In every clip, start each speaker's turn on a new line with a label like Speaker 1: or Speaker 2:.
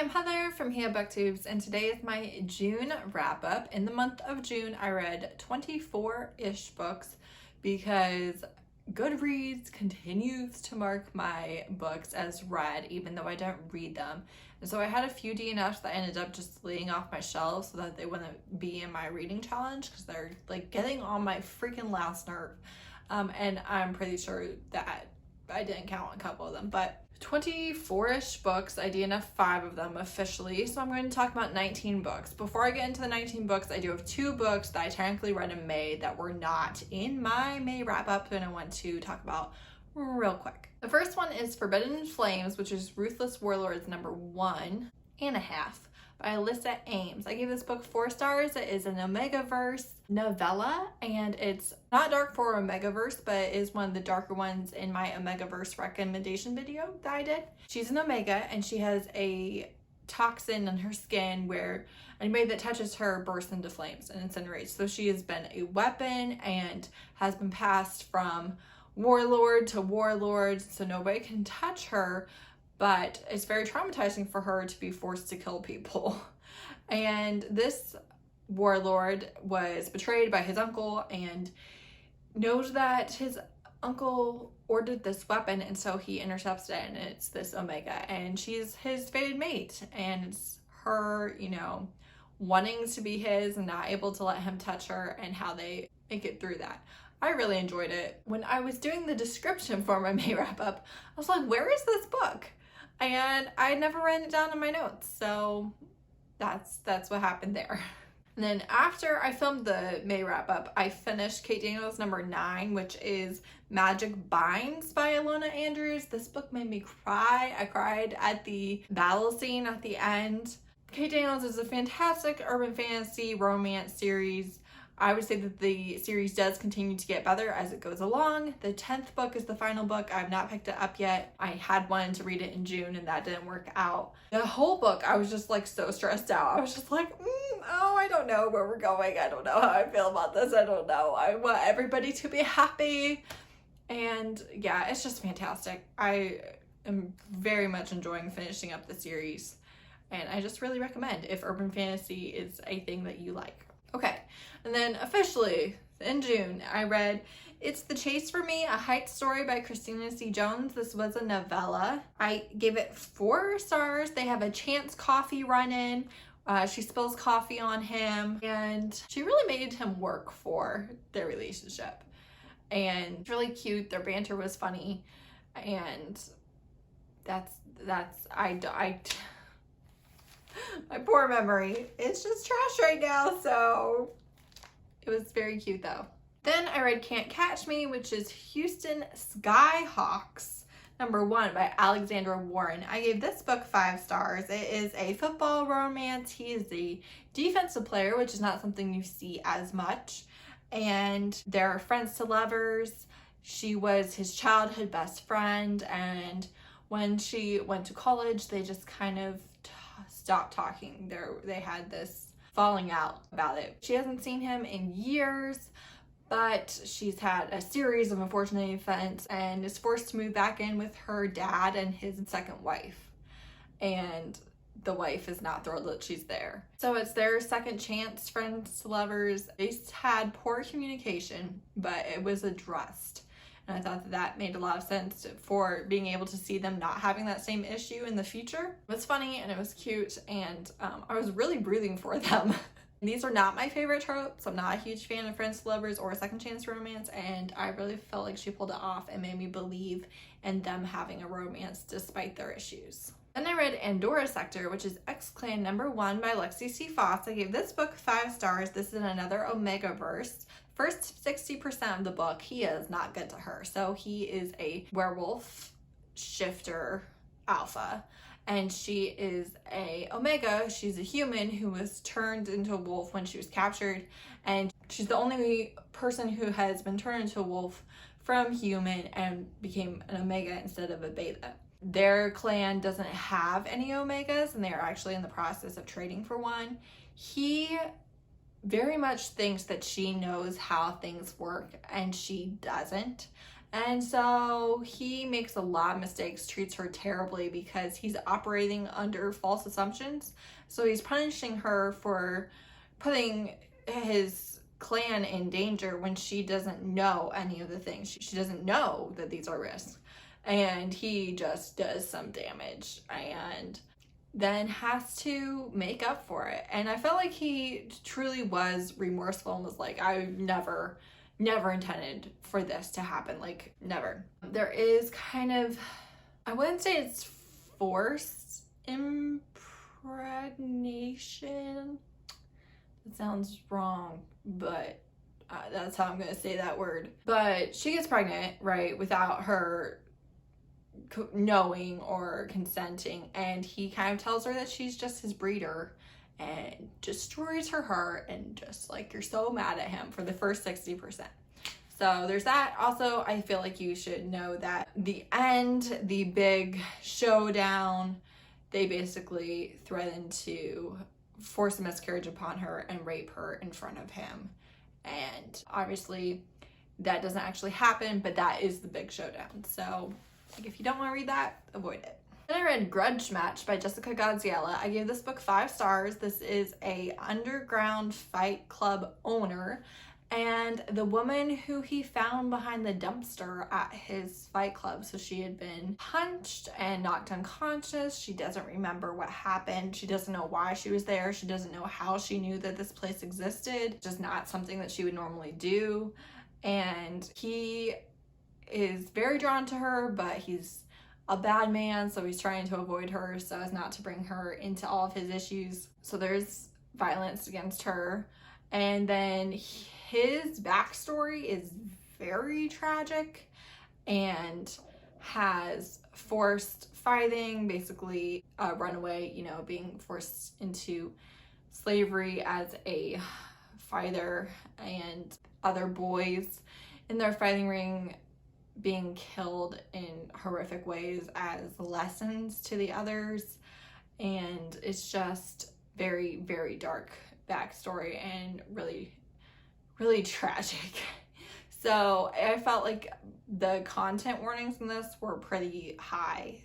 Speaker 1: I'm Heather from Here Booktubes, and today is my June wrap-up. In the month of June, I read 24-ish books because Goodreads continues to mark my books as read, even though I don't read them. And so I had a few DNFs that I ended up just laying off my shelves so that they wouldn't be in my reading challenge because they're like getting on my freaking last nerve. And I'm pretty sure that I didn't count a couple of them, but 24-ish books. I DNF'd 5 of them officially, so I'm going to talk about 19 books. Before I get into the 19 books, I do have 2 books that I technically read in May that were not in my May wrap-up, and I want to talk about real quick. The first one is Forbidden Flames, which is Ruthless Warlords number 1.5 by Alyssa Ames. I gave this book 4 stars. It is an omegaverse novella, and it's not dark for omegaverse, but it is one of the darker ones in my omegaverse recommendation video that I did. She's an omega, and she has a toxin in her skin where anybody that touches her bursts into flames and incinerates. So she has been a weapon and has been passed from warlord to warlord, so nobody can touch her. But it's very traumatizing for her to be forced to kill people. And this warlord was betrayed by his uncle and knows that his uncle ordered this weapon, and so he intercepts it, and it's this omega, and she's his fated mate, and it's her, you know, wanting to be his and not able to let him touch her, and how they make it through that. I really enjoyed it. When I was doing the description for my May wrap-up, I was like, where is this book? And I never written it down in my notes, so that's what happened there. And then after I filmed the May wrap-up, I finished Kate Daniels number 9, which is Magic Binds by Ilona Andrews. This book made me cry. I cried at the battle scene at the end. Kate Daniels is a fantastic urban fantasy romance series. I would say that the series does continue to get better as it goes along. The 10th book is the final book. I've not picked it up yet. I had wanted to read it in June and that didn't work out. The whole book, I was just like so stressed out. I was just like, I don't know where we're going. I don't know how I feel about this. I don't know. I want everybody to be happy. And yeah, it's just fantastic. I am very much enjoying finishing up the series. And I just really recommend if urban fantasy is a thing that you like. Okay, and then officially in June, I read It's the Chase for Me, a Heights story by Christina C. Jones. This was a novella. I gave it 4 stars. They have a chance coffee run-in. She spills coffee on him, and she really made him work for their relationship. And it's really cute. Their banter was funny, and that's my poor memory. It's just trash right now, so it was very cute though. Then I read Cant Catch Me, which is Houston Skyhawks number 1 by Alexandra Warren. I gave this book 5 stars. It is a football romance. He is a defensive player, which is not something you see as much. And they're friends to lovers. She was his childhood best friend, and when she went to college, they just kind of stopped talking. They had this falling out about it. She hasn't seen him in years, but she's had a series of unfortunate events and is forced to move back in with her dad and his second wife. And the wife is not thrilled that she's there. So it's their second chance, friends to lovers. They had poor communication, but it was addressed. And I thought that made a lot of sense for being able to see them not having that same issue in the future. It was funny and it was cute, and I was really rooting for them. These are not my favorite tropes. I'm not a huge fan of friends to lovers or second chance romance, and I really felt like she pulled it off and made me believe in them having a romance despite their issues. Then I read Andorra Sector, which is X-Clan number 1 by Lexi C. Foss. I gave this book 5 stars. This is another omegaverse. First 60% of the book, he is not good to her. So he is a werewolf shifter alpha, and she is a omega. She's a human who was turned into a wolf when she was captured, and she's the only person who has been turned into a wolf from human and became an omega instead of a beta. Their clan doesn't have any omegas, and they are actually in the process of trading for one. He very much thinks that she knows how things work, and she doesn't. And so he makes a lot of mistakes, treats her terribly because he's operating under false assumptions. So he's punishing her for putting his clan in danger when she doesn't know any of the things. She doesn't know that these are risks. And he just does some damage and then has to make up for it. And I felt like he truly was remorseful and was like, I never intended for this to happen, like never. There is kind of, I wouldn't say it's forced impregnation. It sounds wrong, but that's how I'm gonna say that word. But she gets pregnant, right, without her knowing or consenting, and he kind of tells her that she's just his breeder and destroys her heart, and just like, you're so mad at him for the first 60%. So there's that. Also, I feel like you should know that the end, the big showdown, they basically threaten to force a miscarriage upon her and rape her in front of him. And obviously that doesn't actually happen, but that is the big showdown. So like, if you don't want to read that, avoid it. Then I read Grudge Match by Jessica Gadziala. I gave this book 5 stars. This is a underground fight club owner, and the woman who he found behind the dumpster at his fight club. So she had been punched and knocked unconscious. She doesn't remember what happened. She doesn't know why she was there. She doesn't know how she knew that this place existed. Just not something that she would normally do. And he is very drawn to her, but he's a bad man, so he's trying to avoid her so as not to bring her into all of his issues. So there's violence against her. And then his backstory is very tragic and has forced fighting, basically a runaway, you know, being forced into slavery as a fighter, and other boys in their fighting ring being killed in horrific ways as lessons to the others. And it's just very, very dark backstory and really, really tragic. So I felt like the content warnings in this were pretty high,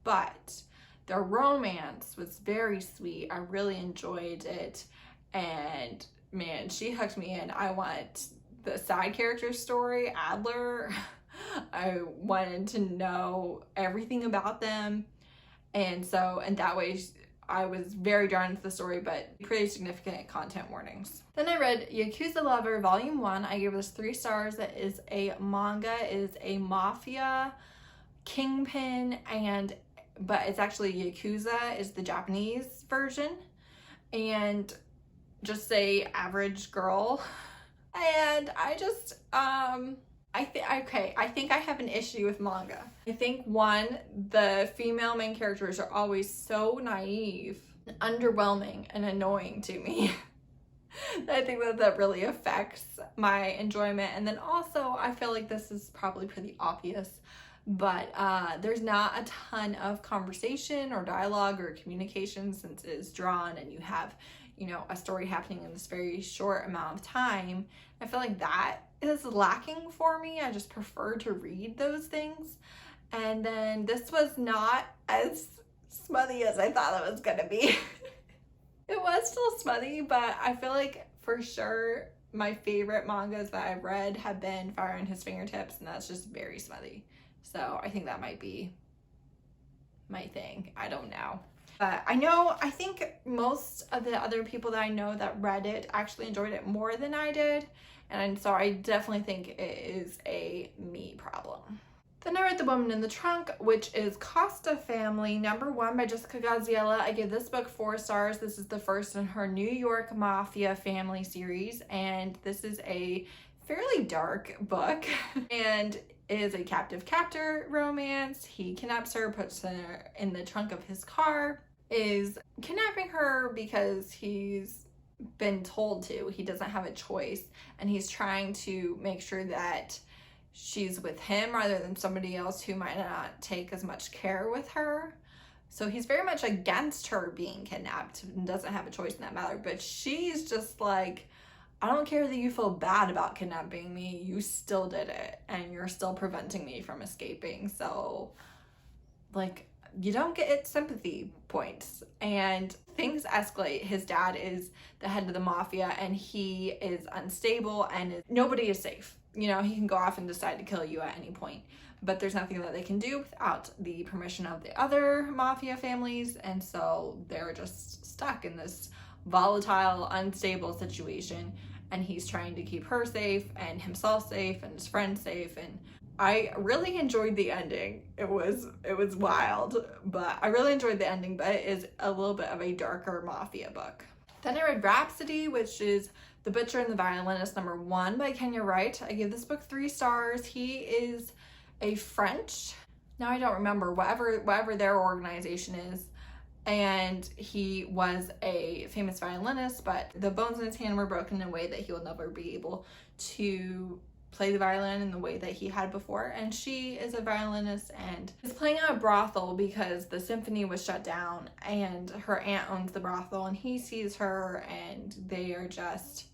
Speaker 1: but the romance was very sweet. I really enjoyed it, and man, she hooked me in. I want the side character story, Adler. I wanted to know everything about them, and that way I was very drawn to the story, but pretty significant content warnings. Then I read Yakuza Lover Volume 1. I gave this 3 stars. That is a manga. It is a mafia kingpin, but it's actually Yakuza is the Japanese version, and just a average girl. And I just I think I have an issue with manga. I think, one, the female main characters are always so naive, underwhelming, and annoying to me. I think that really affects my enjoyment. And then also, I feel like this is probably pretty obvious, but there's not a ton of conversation or dialogue or communication, since it is drawn and you have, you know, a story happening in this very short amount of time. I feel like that is lacking for me. I just prefer to read those things. And then this was not as smutty as I thought it was gonna be. It was still smutty, but I feel like for sure my favorite mangas that I've read have been Fire in His Fingertips, and that's just very smutty. So I think that might be my thing. I don't know. But I think most of the other people that I know that read it actually enjoyed it more than I did. And so I definitely think it is a me problem. Then I read The Woman in the Trunk, which is Costa Family #1 by Jessica Gadziala. I give this book 4 stars. This is the first in her New York Mafia family series, and this is a fairly dark book and is a captive-captor romance. He kidnaps her, puts her in the trunk of his car, is kidnapping her because he's been told to. He doesn't have a choice, and he's trying to make sure that she's with him rather than somebody else who might not take as much care with her. So he's very much against her being kidnapped and doesn't have a choice in that matter, but she's just like, I don't care that you feel bad about kidnapping me, you still did it, and you're still preventing me from escaping. So, like, you don't get sympathy points. And things escalate. His dad is the head of the mafia, and he is unstable, and nobody is safe. You know, he can go off and decide to kill you at any point, but there's nothing that they can do without the permission of the other mafia families, and so they're just stuck in this volatile, unstable situation, and he's trying to keep her safe and himself safe and his friends safe. And I really enjoyed the ending. It was wild, but I really enjoyed the ending, but it is a little bit of a darker mafia book. Then I read Rhapsody, which is The Butcher and the Violinist #1 by Wright. I gave this book 3 stars. He is a French, now I don't remember, whatever their organization is, and he was a famous violinist, but the bones in his hand were broken in a way that he will never be able to play the violin in the way that he had before. And she is a violinist and is playing at a brothel because the symphony was shut down, and her aunt owns the brothel, and he sees her, and they are just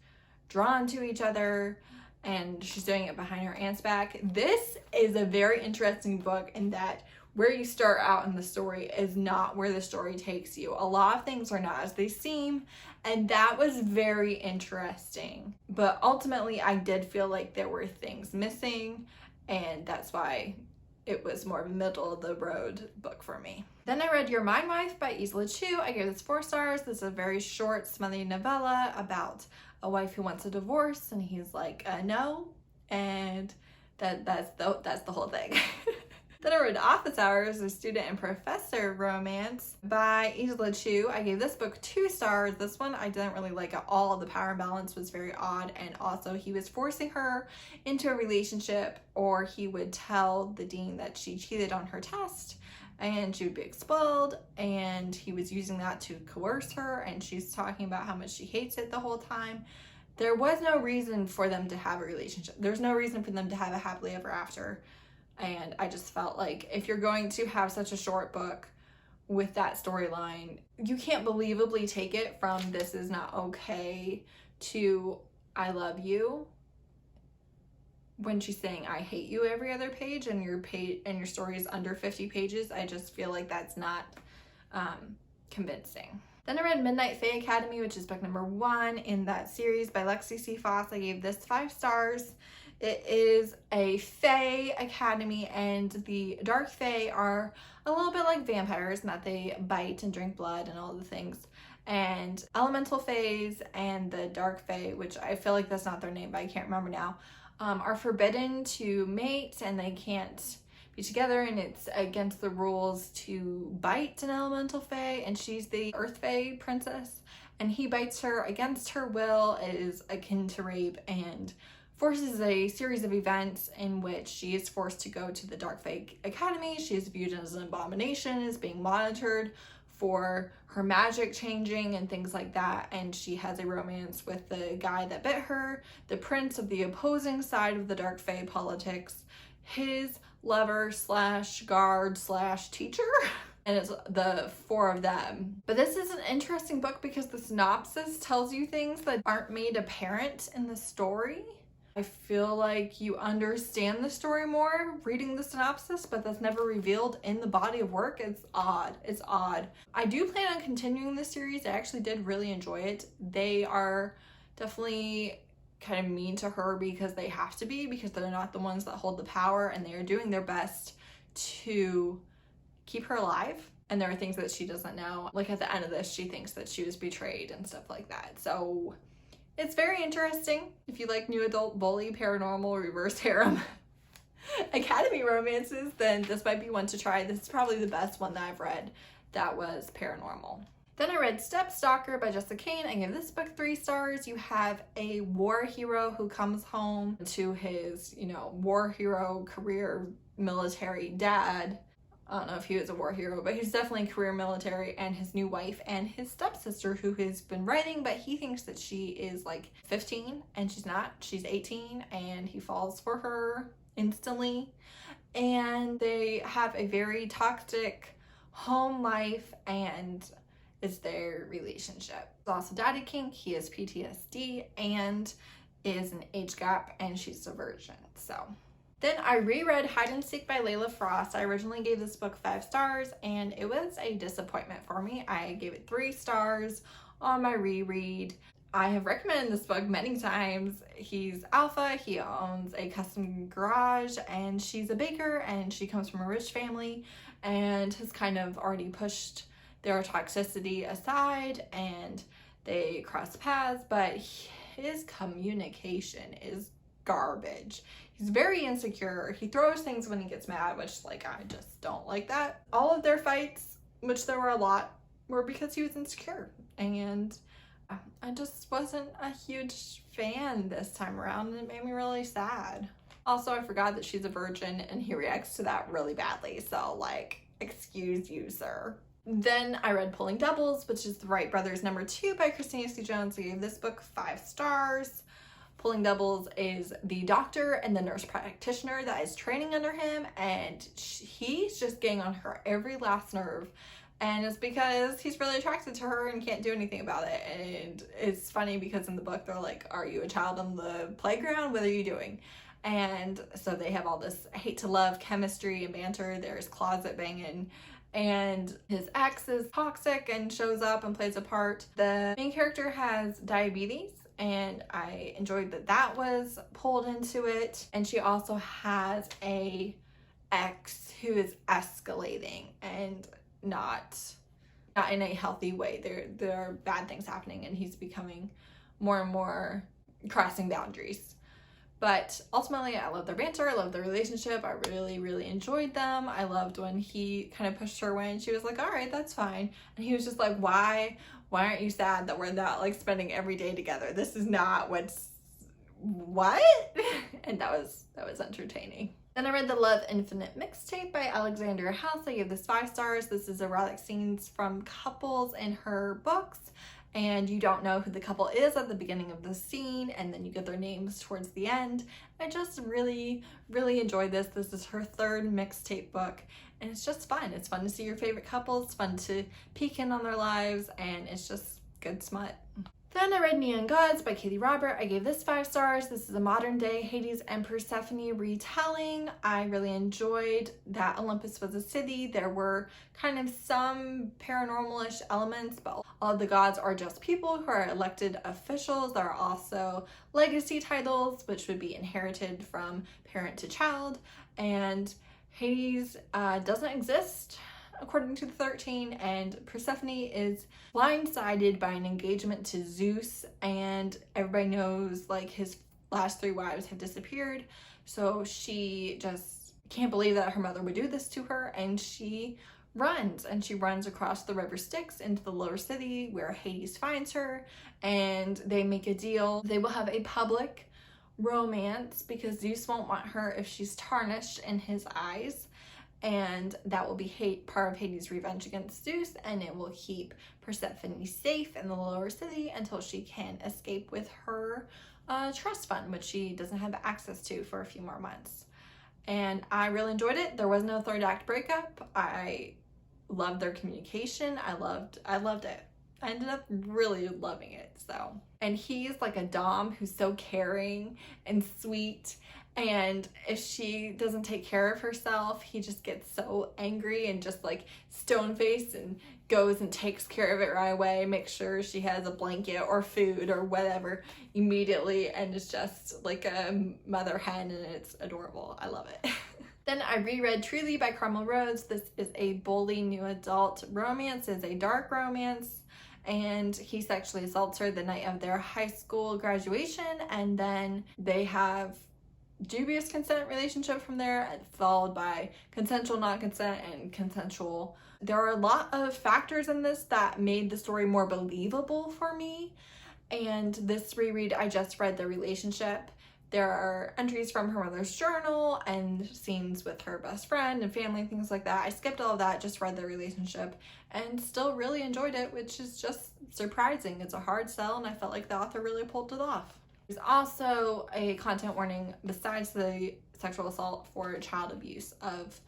Speaker 1: drawn to each other, and she's doing it behind her aunt's back. This is a very interesting book in that where you start out in the story is not where the story takes you. A lot of things are not as they seem, and that was very interesting. But ultimately, I did feel like there were things missing, and that's why it was more of a middle of the road book for me. Then I read Youre My Wife by Isla Chiu. I gave this 4 stars. This is a very short, smutty novella about a wife who wants a divorce, and he's like, no, and that's the whole thing. Then I read Office Hours, a student and professor romance by Isla Chiu. I gave this book 2 stars. This one I didn't really like at all. The power balance was very odd, and also he was forcing her into a relationship, or he would tell the dean that she cheated on her test and she would be expelled, and he was using that to coerce her, and she's talking about how much she hates it the whole time. There was no reason for them to have a relationship. There's no reason for them to have a happily ever after. And I just felt like if you're going to have such a short book with that storyline, you can't believably take it from this is not okay to I love you when she's saying I hate you every other page, and your story is under 50 pages. I just feel like that's not convincing. Then I read Midnight Fae Academy, which is book #1 in that series by Lexi Foss. I gave this 5 stars. It is a Fae Academy, and the dark Fae are a little bit like vampires in that they bite and drink blood and all the things. And elemental Faes and the dark Fae, which I feel like that's not their name, but I can't remember now, are forbidden to mate, and they can't be together, and it's against the rules to bite an elemental Fae, and she's the Earth Fae princess, and he bites her against her will. It is akin to rape, and forces a series of events in which she is forced to go to the Dark Fae Academy. She is viewed as an abomination, is being monitored for her magic changing and things like that, and she has a romance with the guy that bit her, the prince of the opposing side of the Dark Fae politics, his lover / guard / teacher. And it's the 4 of them. But this is an interesting book because the synopsis tells you things that aren't made apparent in the story. I feel like you understand the story more reading the synopsis, but that's never revealed in the body of work. It's odd. It's odd. I do plan on continuing this series. I actually did really enjoy it. They are definitely kind of mean to her because they have to be, because they're not the ones that hold the power, and they are doing their best to keep her alive. And there are things that she doesn't know. Like at the end of this, she thinks that she was betrayed and stuff like that. So it's very interesting. If you like new adult bully, paranormal, reverse harem academy romances, then this might be one to try. This is probably the best one that I've read that was paranormal. Then I read Stalker by Jessa Kane. I gave this book 3 stars. You have a war hero who comes home to his, war hero career military dad. I don't know if he was a war hero, but he's definitely career military, and his new wife and his stepsister who has been writing, but he thinks that she is like 15 and she's not. She's 18, and he falls for her instantly. And they have a very toxic home life, and is their relationship. There's also daddy kink. He has PTSD and is an age gap, and she's a virgin. So then I reread Hide and Seek by Layla Frost. I originally gave this book 5 stars, and it was a disappointment for me. I gave it 3 stars on my reread. I have recommended this book many times. He's alpha, he owns a custom garage, and she's a baker, and she comes from a rich family and has kind of already pushed their toxicity aside, and they cross paths, but his communication is garbage. He's very insecure. He throws things when he gets mad, which, like, I just don't like that. All of their fights, which there were a lot, were because he was insecure, and I just wasn't a huge fan this time around, and it made me really sad. Also, I forgot that she's a virgin, and he reacts to that really badly, so, like, excuse you, sir. Then I read Pulling Doubles, which is the Wright brothers #2 by Christina C. Jones. I gave this book 5 stars. Pulling Doubles is the doctor and the nurse practitioner that is training under him, and he's just getting on her every last nerve. And it's because he's really attracted to her and can't do anything about it. And it's funny because in the book, they're like, are you a child on the playground? What are you doing? And so they have all this hate to love chemistry and banter. There's closet banging. And his ex is toxic and shows up and plays a part. The main character has diabetes, and I enjoyed that that was pulled into it. And she also has a ex who is escalating and not in a healthy way. There are bad things happening, and he's becoming more and more crossing boundaries. But ultimately, I love their banter. I love their relationship. I really enjoyed them. I loved when he kind of pushed her away, and she was like, all right, that's fine. And he was just like, why aren't you sad that we're not, like, spending every day together? This is not what? And that was entertaining. Then I read the Love Infinite mixtape by Alexandra House. I gave this 5 stars. This is erotic scenes from couples in her books, and you don't know who the couple is at the beginning of the scene, and then you get their names towards the end. I just really enjoyed this. This is her 3rd mixtape book, and it's just fun. It's fun to see your favorite couples. It's fun to peek in on their lives, and it's just good smut. Then I read Neon Gods by Katie Robert. I gave this 5 stars. This is a modern day Hades and Persephone retelling. I really enjoyed that Olympus was a city. There were kind of some paranormal-ish elements, but all of the gods are just people who are elected officials. There are also legacy titles, which would be inherited from parent to child. And Hades doesn't exist according to the 13, and Persephone is blindsided by an engagement to Zeus, and everybody knows, like, his last 3 wives have disappeared, so she just can't believe that her mother would do this to her, and she runs across the river Styx into the lower city where Hades finds her, and they make a deal. They will have a public romance because Zeus won't want her if she's tarnished in his eyes, and that will be part of Hades' revenge against Zeus, and it will keep Persephone safe in the lower city until she can escape with her trust fund, which she doesn't have access to for a few more months. And I really enjoyed it. There was no 3rd act breakup. I loved their communication. I loved it. I ended up really loving it. So, and he's like a dom who's so caring and sweet, and if she doesn't take care of herself, he just gets so angry and just, like, stone-faced and goes and takes care of it right away, makes sure she has a blanket or food or whatever immediately, and it's just like a mother hen, and it's adorable. I love it. Then I reread Truly by Carmel Rhodes. This is a bully new adult romance. It's a dark romance, and he sexually assaults her the night of their high school graduation, and then they have dubious consent relationship from there, followed by consensual non-consent and consensual. There are a lot of factors in this that made the story more believable for me, and this reread I just read the relationship. There are entries from her mother's journal and scenes with her best friend and family, things like that. I skipped all of that, just read the relationship, and still really enjoyed it, which is just surprising. It's a hard sell, and I felt like the author really pulled it off. There's also a content warning besides the sexual assault for child abuse of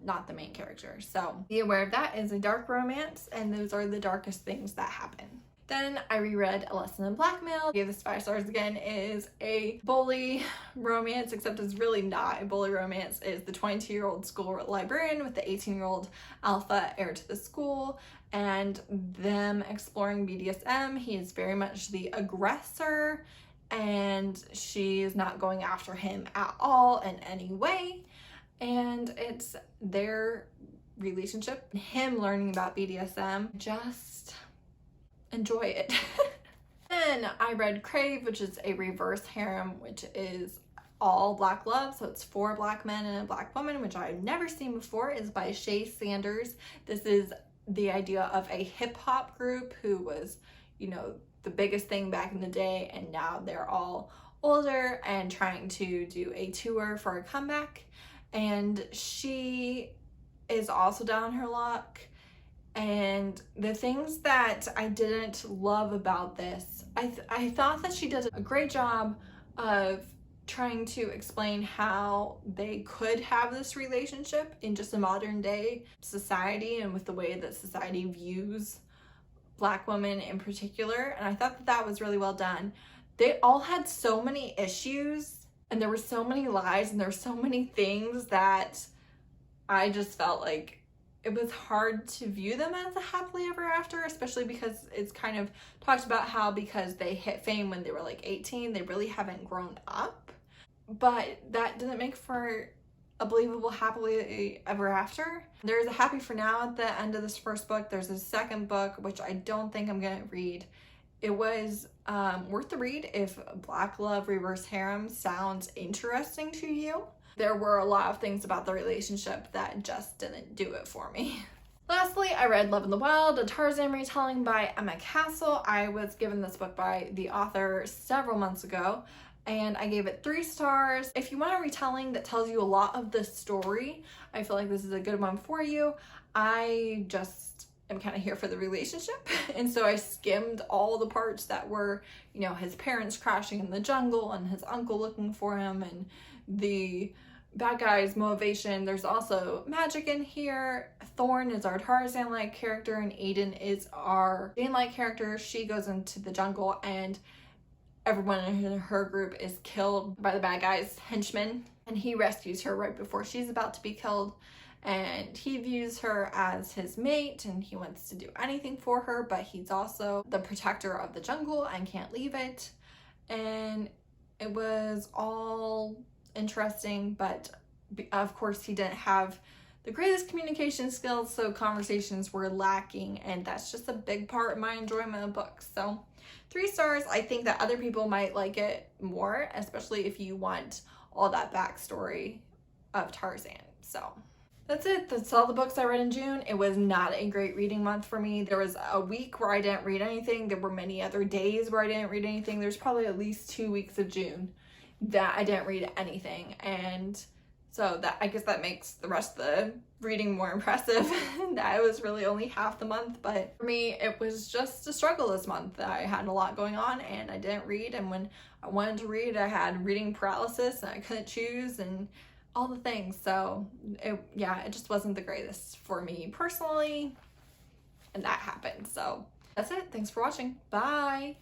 Speaker 1: not the main character. So be aware of that. It's a dark romance, and those are the darkest things that happen. Then I reread A Lesson in Blackmail. Gave this 5 stars again. It is a bully romance, except it's really not a bully romance. It's the 22-year-old school librarian with the 18-year-old alpha heir to the school, and them exploring BDSM. He is very much the aggressor, and she is not going after him at all in any way. And it's their relationship, him learning about BDSM. Just enjoy it. Then I read Crave, which is a reverse harem, which is all black love. So it's 4 black men and a black woman, which I've never seen before. It's by Shay Sanders. This is the idea of a hip-hop group who was, you know, the biggest thing back in the day, and now they're all older and trying to do a tour for a comeback. And she is also down on her luck. And the things that I didn't love about this, I thought that she did a great job of trying to explain how they could have this relationship in just a modern day society and with the way that society views black women in particular. And I thought that that was really well done. They all had so many issues, and there were so many lies, and there were so many things that I just felt like it was hard to view them as a happily ever after, especially because it's kind of talked about how because they hit fame when they were like 18, they really haven't grown up. But that doesn't make for a believable happily ever after. There's a happy for now at the end of this first book. There's a second book, which I don't think I'm gonna read. It was worth the read if black love reverse harem sounds interesting to you. There were a lot of things about the relationship that just didn't do it for me. Lastly, I read Love in the Wild, a Tarzan retelling by Emma Castle. I was given this book by the author several months ago, and I gave it 3 stars. If you want a retelling that tells you a lot of the story, I feel like this is a good one for you. I just am kind of here for the relationship, and so I skimmed all the parts that were, you know, his parents crashing in the jungle and his uncle looking for him and the bad guy's motivation. There's also magic in here. Thorn is our Tarzan-like character, and Aiden is our Jane-like character. She goes into the jungle, and everyone in her group is killed by the bad guy's henchmen, and he rescues her right before she's about to be killed. And he views her as his mate, and he wants to do anything for her, but he's also the protector of the jungle and can't leave it. And it was all interesting, but of course he didn't have the greatest communication skills, so conversations were lacking, and that's just a big part of my enjoyment of books. So 3 stars. I think that other people might like it more, especially if you want all that backstory of Tarzan. So that's it. That's all the books I read in June. It was not a great reading month for me. There was a week where I didn't read anything. There were many other days where I didn't read anything. There's probably at least 2 weeks of June that I didn't read anything, and so that, I guess that makes the rest of the reading more impressive. That was really only half the month, but for me it was just a struggle this month. I had a lot going on and I didn't read, and when I wanted to read I had reading paralysis and I couldn't choose and all the things. So it just wasn't the greatest for me personally, and that happened. So that's it. Thanks for watching. Bye.